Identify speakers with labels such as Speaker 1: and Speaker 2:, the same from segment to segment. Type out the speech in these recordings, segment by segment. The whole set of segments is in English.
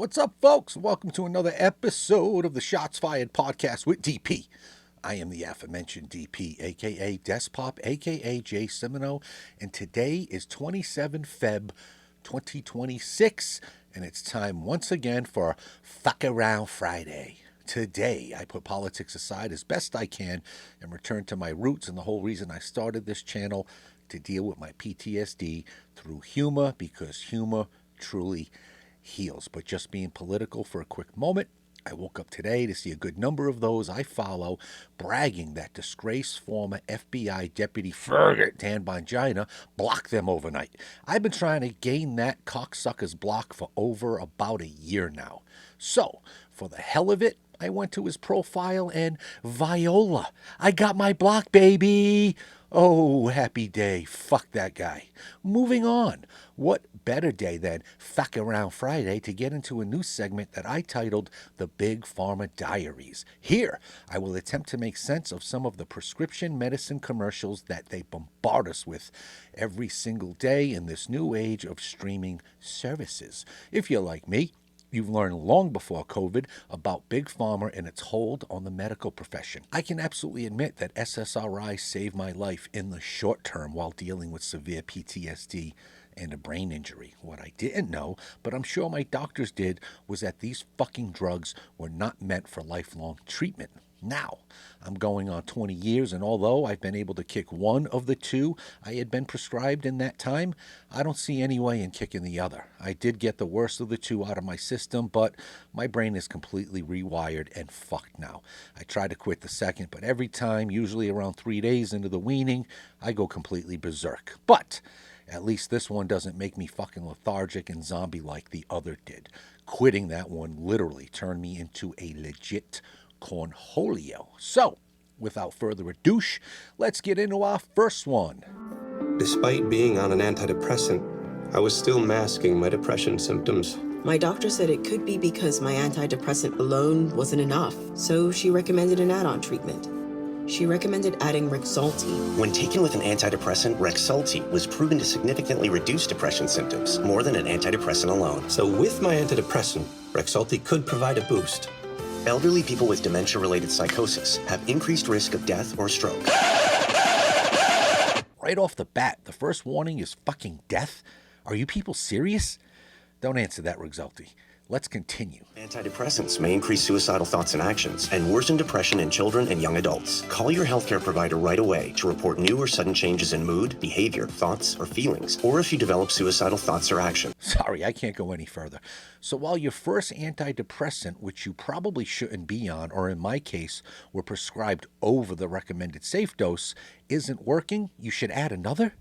Speaker 1: What's up, folks? Welcome to another episode of the Shots Fired podcast with DP. I am the aforementioned DP, aka Despop, aka Jay Semino, and today is 27 Feb 2026, and it's time once again for Fuck Around Friday. Today, I put politics aside as best I can and return to my roots and the whole reason I started this channel, to deal with my PTSD through humor, because humor truly heals. But just being political for a quick moment, I woke up today to see a good number of those I follow bragging that disgraced former FBI Deputy Fahk Dan Bongina blocked them overnight. I've been trying to gain that cocksucker's block for over about a year now. So, for the hell of it, I went to his profile and Viola, I got my block, baby. Oh, happy day. Fuck that guy. Moving on. What better day than Fuck Around Friday to get into a new segment that I titled The Big Pharma Diaries. Here, I will attempt to make sense of some of the prescription medicine commercials that they bombard us with every single day in this new age of streaming services. If you're like me, you've learned long before COVID about Big Pharma and its hold on the medical profession. I can absolutely admit that SSRI saved my life in the short term while dealing with severe PTSD and a brain injury. What I didn't know, but I'm sure my doctors did, was that these fucking drugs were not meant for lifelong treatment. Now, I'm going on 20 years, and although I've been able to kick one of the two I had been prescribed in that time, I don't see any way in kicking the other. I did get the worst of the two out of my system, but my brain is completely rewired and fucked now. I tried to quit the second, but every time, usually around 3 days into the weaning, I go completely berserk. But at least this one doesn't make me fucking lethargic and zombie like the other did. Quitting that one literally turned me into a legit cornholio. So, without further ado, let's get into our first one.
Speaker 2: Despite being on an antidepressant, I was still masking my depression symptoms.
Speaker 3: My doctor said it could be because my antidepressant alone wasn't enough, so she recommended an add-on treatment. She recommended adding Rexulti.
Speaker 4: When taken with an antidepressant, Rexulti was proven to significantly reduce depression symptoms, more than an antidepressant alone.
Speaker 2: So with my antidepressant, Rexulti could provide a boost.
Speaker 4: Elderly people with dementia-related psychosis have increased risk of death or stroke.
Speaker 1: Right off the bat, the first warning is fucking death? Are you people serious? Don't answer that, Rexulti. Let's continue.
Speaker 4: Antidepressants may increase suicidal thoughts and actions and worsen depression in children and young adults. Call your healthcare provider right away to report new or sudden changes in mood, behavior, thoughts, or feelings, or if you develop suicidal thoughts or actions.
Speaker 1: Sorry, I can't go any further. So while your first antidepressant, which you probably shouldn't be on, or in my case, were prescribed over the recommended safe dose, isn't working, you should add another?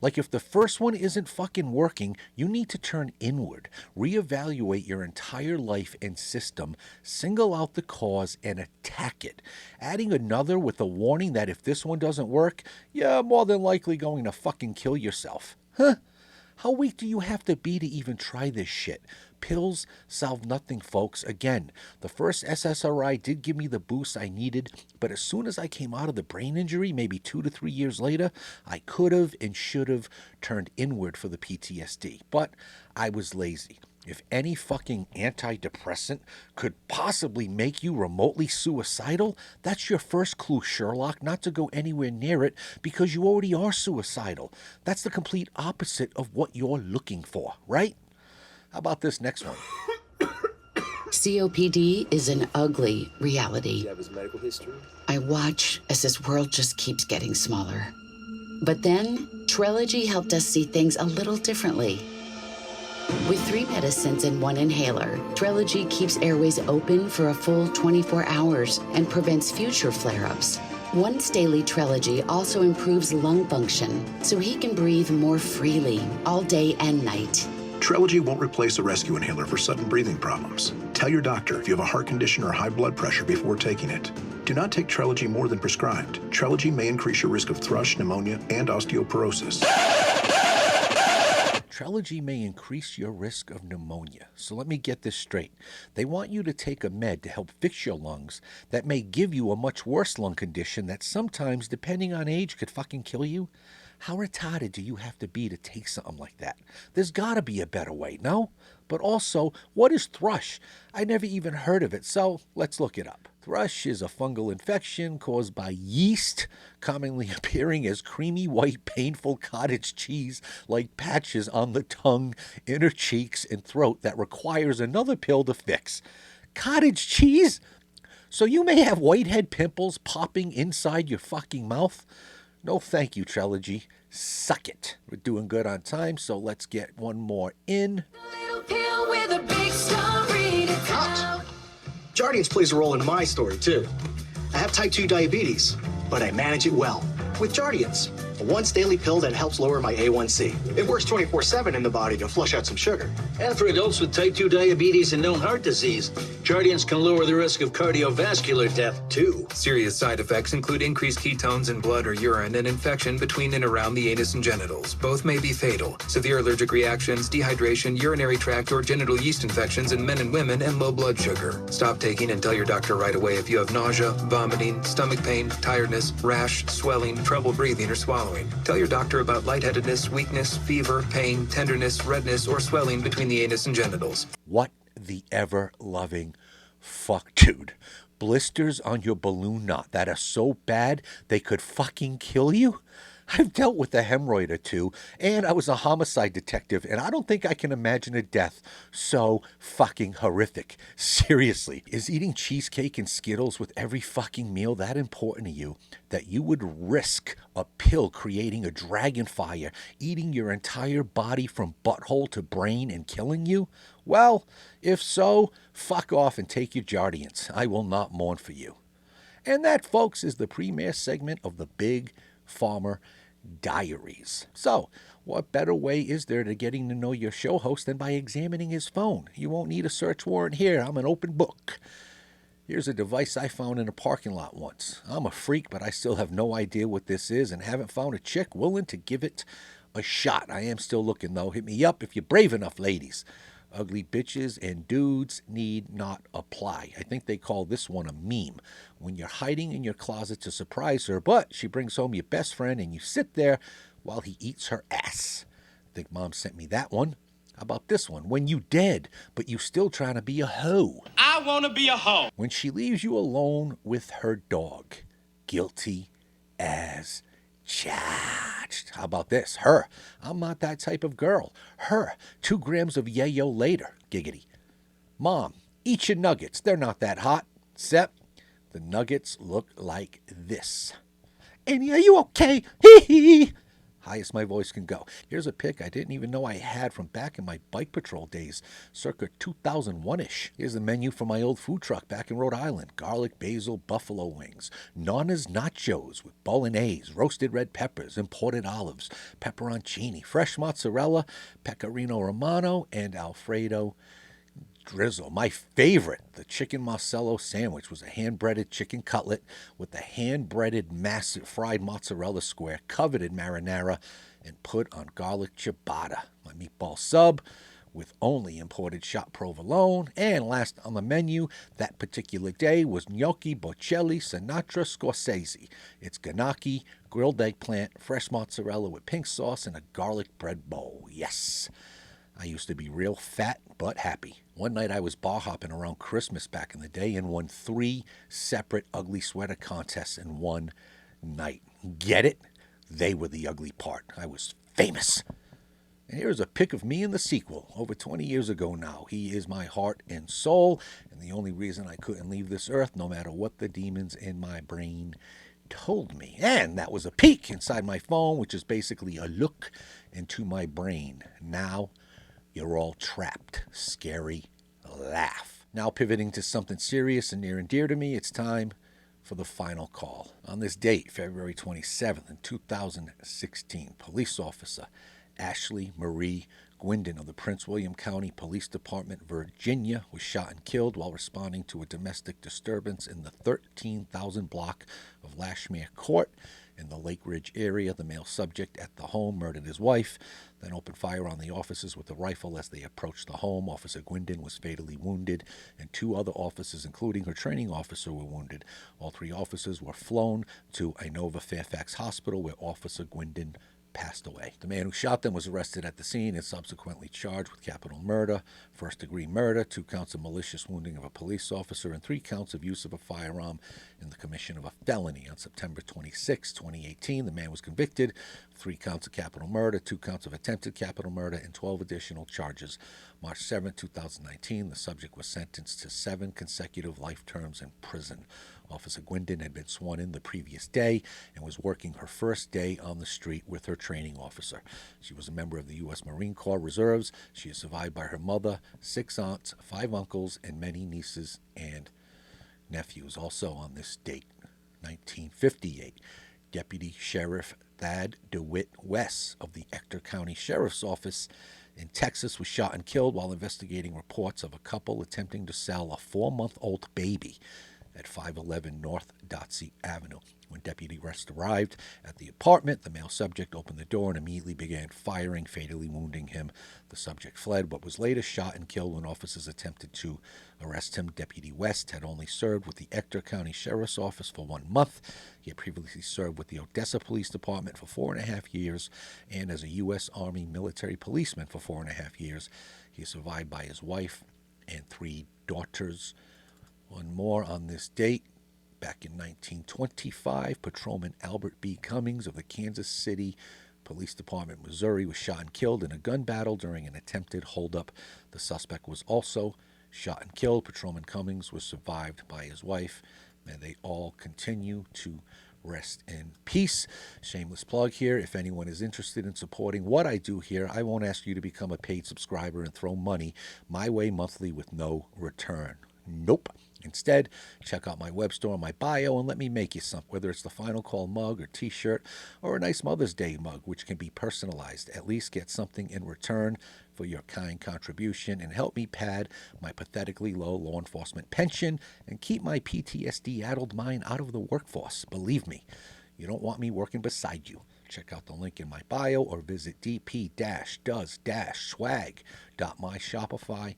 Speaker 1: Like, if the first one isn't fucking working, you need to turn inward, reevaluate your entire life and system, single out the cause, and attack it. Adding another with a warning that if this one doesn't work, you're more than likely going to fucking kill yourself. Huh? How weak do you have to be to even try this shit? Pills solve nothing, folks. Again, the first SSRI did give me the boost I needed, but as soon as I came out of the brain injury, maybe 2 to 3 years later, I could have and should have turned inward for the PTSD. But I was lazy. If any fucking antidepressant could possibly make you remotely suicidal, that's your first clue, Sherlock, not to go anywhere near it because you already are suicidal. That's the complete opposite of what you're looking for, right? How about this next one?
Speaker 5: COPD is an ugly reality.
Speaker 2: Do you have his medical history?
Speaker 5: I watch as this world just keeps getting smaller. But then, Trelegy helped us see things a little differently. With 3 medicines and 1 inhaler, Trelegy keeps airways open for a full 24 hours and prevents future flare-ups. Once daily Trelegy also improves lung function, so he can breathe more freely all day and night.
Speaker 6: Trelegy won't replace a rescue inhaler for sudden breathing problems. Tell your doctor if you have a heart condition or high blood pressure before taking it. Do not take Trelegy more than prescribed. Trelegy may increase your risk of thrush, pneumonia, and osteoporosis.
Speaker 1: Trelegy may increase your risk of pneumonia. So let me get this straight. They want you to take a med to help fix your lungs that may give you a much worse lung condition that sometimes, depending on age, could fucking kill you? How retarded do you have to be to take something like that? There's gotta be a better way, no? But also, what is thrush? I never even heard of it, so let's look it up. Thrush is a fungal infection caused by yeast, commonly appearing as creamy white painful cottage cheese like patches on the tongue, inner cheeks, and throat that requires another pill to fix. Cottage cheese? So you may have whitehead pimples popping inside your fucking mouth? No thank you, Trilogy. Suck it. We're doing good on time, so let's get one more in.
Speaker 7: Cut. Jardiance plays a role in my story, too. I have type 2 diabetes, but I manage it well with Jardiance, a once daily pill that helps lower my A1C. It works 24/7 in the body to flush out some sugar.
Speaker 8: And for adults with type 2 diabetes and known heart disease, Jardiance can lower the risk of cardiovascular death, too.
Speaker 9: Serious side effects include increased ketones in blood or urine and infection between and around the anus and genitals. Both may be fatal. Severe allergic reactions, dehydration, urinary tract or genital yeast infections in men and women, and low blood sugar. Stop taking and tell your doctor right away if you have nausea, vomiting, stomach pain, tiredness, rash, swelling, trouble breathing or swallowing. Tell your doctor about lightheadedness, weakness, fever, pain, tenderness, redness, or swelling between the anus and genitals.
Speaker 1: What the ever-loving fuck, dude. Blisters on your balloon knot that are so bad they could fucking kill you? I've dealt with a hemorrhoid or two, and I was a homicide detective, and I don't think I can imagine a death so fucking horrific. Seriously, is eating cheesecake and Skittles with every fucking meal that important to you that you would risk a pill creating a dragon fire, eating your entire body from butthole to brain and killing you? Well, if so, fuck off and take your Jardiance. I will not mourn for you. And that, folks, is the premiere segment of the Big Farmer Diaries. So, what better way is there to getting to know your show host than by examining his phone? You won't need a search warrant here. I'm an open book. Here's a device I found in a parking lot once. I'm a freak, but I still have no idea what this is and haven't found a chick willing to give it a shot. I am still looking, though. Hit me up if you're brave enough, ladies. Ugly bitches and dudes need not apply. I think they call this one a meme. When you're hiding in your closet to surprise her, but she brings home your best friend and you sit there while he eats her ass. I think Mom sent me that one. How about this one? When you dead, but you still trying to be a hoe.
Speaker 10: I want to be a hoe.
Speaker 1: When she leaves you alone with her dog. Guilty as charged. How about this? Her. I'm not that type of girl. Her. 2 grams of yayo later. Giggity. Mom, eat your nuggets. They're not that hot. Except the nuggets look like this. Annie, are you okay? Hee hee. Highest my voice can go. Here's a pic I didn't even know I had from back in my bike patrol days, circa 2001-ish. Here's the menu for my old food truck back in Rhode Island. Garlic, basil, buffalo wings, Nana's nachos with bolognese, roasted red peppers, imported olives, pepperoncini, fresh mozzarella, pecorino romano, and Alfredo drizzle. My favorite, the chicken Marcello sandwich, was a hand-breaded chicken cutlet with a hand-breaded massive fried mozzarella square covered in marinara and put on garlic ciabatta. My meatball sub with only imported shot provolone. And last on the menu that particular day was gnocchi Bocelli Sinatra Scorsese. It's ganaki, grilled eggplant, fresh mozzarella with pink sauce, and a garlic bread bowl. Yes. I used to be real fat but happy. One night I was bar hopping around Christmas back in the day and won 3 separate ugly sweater contests in one night. Get it? They were the ugly part. I was famous. And here's a pic of me in the sequel, over 20 years ago now. He is my heart and soul, and the only reason I couldn't leave this earth, no matter what the demons in my brain told me. And that was a peek inside my phone, which is basically a look into my brain. Now you're all trapped. Scary laugh. Now pivoting to something serious and near and dear to me, it's time for the final call. On this date, February 27th in 2016, police officer Ashley Marie Gwindon of the Prince William County Police Department, Virginia, was shot and killed while responding to a domestic disturbance in the 13,000 block of Lashmere Court in the Lake Ridge area. The male subject at the home murdered his wife, then opened fire on the officers with a rifle as they approached the home. Officer Gwindon was fatally wounded, and 2 other officers, including her training officer, were wounded. All 3 officers were flown to Inova Fairfax Hospital, where Officer Gwindon passed away. The man who shot them was arrested at the scene and subsequently charged with capital murder, first-degree murder, 2 counts of malicious wounding of a police officer, and 3 counts of use of a firearm in the commission of a felony. On September 26, 2018, the man was convicted of 3 counts of capital murder, 2 counts of attempted capital murder, and 12 additional charges. March 7, 2019, the subject was sentenced to 7 consecutive life terms in prison. Officer Gwindon had been sworn in the previous day and was working her first day on the street with her training officer. She was a member of the U.S. Marine Corps Reserves. She is survived by her mother, 6 aunts, 5 uncles, and many nieces and nephews. Also on this date, 1958, Deputy Sheriff Thad DeWitt West of the Ector County Sheriff's Office in Texas was shot and killed while investigating reports of a couple attempting to sell a 4-month-old baby at 511 North Dotsey Avenue. When Deputy West arrived at the apartment, the male subject opened the door and immediately began firing, fatally wounding him. The subject fled, but was later shot and killed when officers attempted to arrest him. Deputy West had only served with the Ector County Sheriff's Office for 1 month. He had previously served with the Odessa Police Department for 4.5 years and as a U.S. Army military policeman for 4.5 years. He is survived by his wife and 3 daughters. One more on this date. Back in 1925, Patrolman Albert B. Cummings of the Kansas City Police Department, Missouri, was shot and killed in a gun battle during an attempted holdup. The suspect was also shot and killed. Patrolman Cummings was survived by his wife. May they all continue to rest in peace. Shameless plug here. If anyone is interested in supporting what I do here, I won't ask you to become a paid subscriber and throw money my way monthly with no return. Nope. Instead, check out my web store, my bio, and let me make you something, whether it's the Final Call mug or t-shirt or a nice Mother's Day mug, which can be personalized. At least get something in return for your kind contribution and help me pad my pathetically low law enforcement pension and keep my PTSD-addled mind out of the workforce. Believe me, you don't want me working beside you. Check out the link in my bio or visit dp-does-swag.myshopify.com.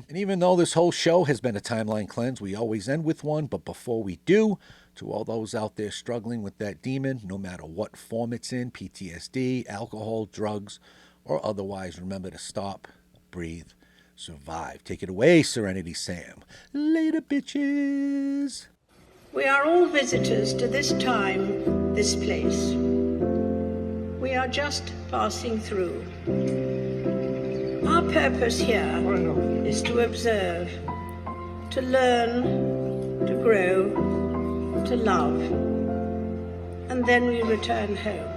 Speaker 1: And even though this whole show has been a timeline cleanse, we always end with one. But before we do, to all those out there struggling with that demon, no matter what form it's in, PTSD, alcohol, drugs, or otherwise, remember to stop, breathe, survive. Take it away, Serenity Sam. Later, bitches.
Speaker 10: We are all visitors to this time, this place. We are just passing through. Our purpose here is to observe, to learn, to grow, to love, and then we return home.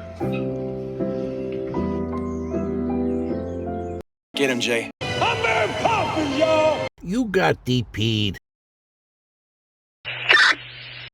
Speaker 11: Get him, Jay.
Speaker 12: I'm Mary Poppins, y'all! You got DP'd.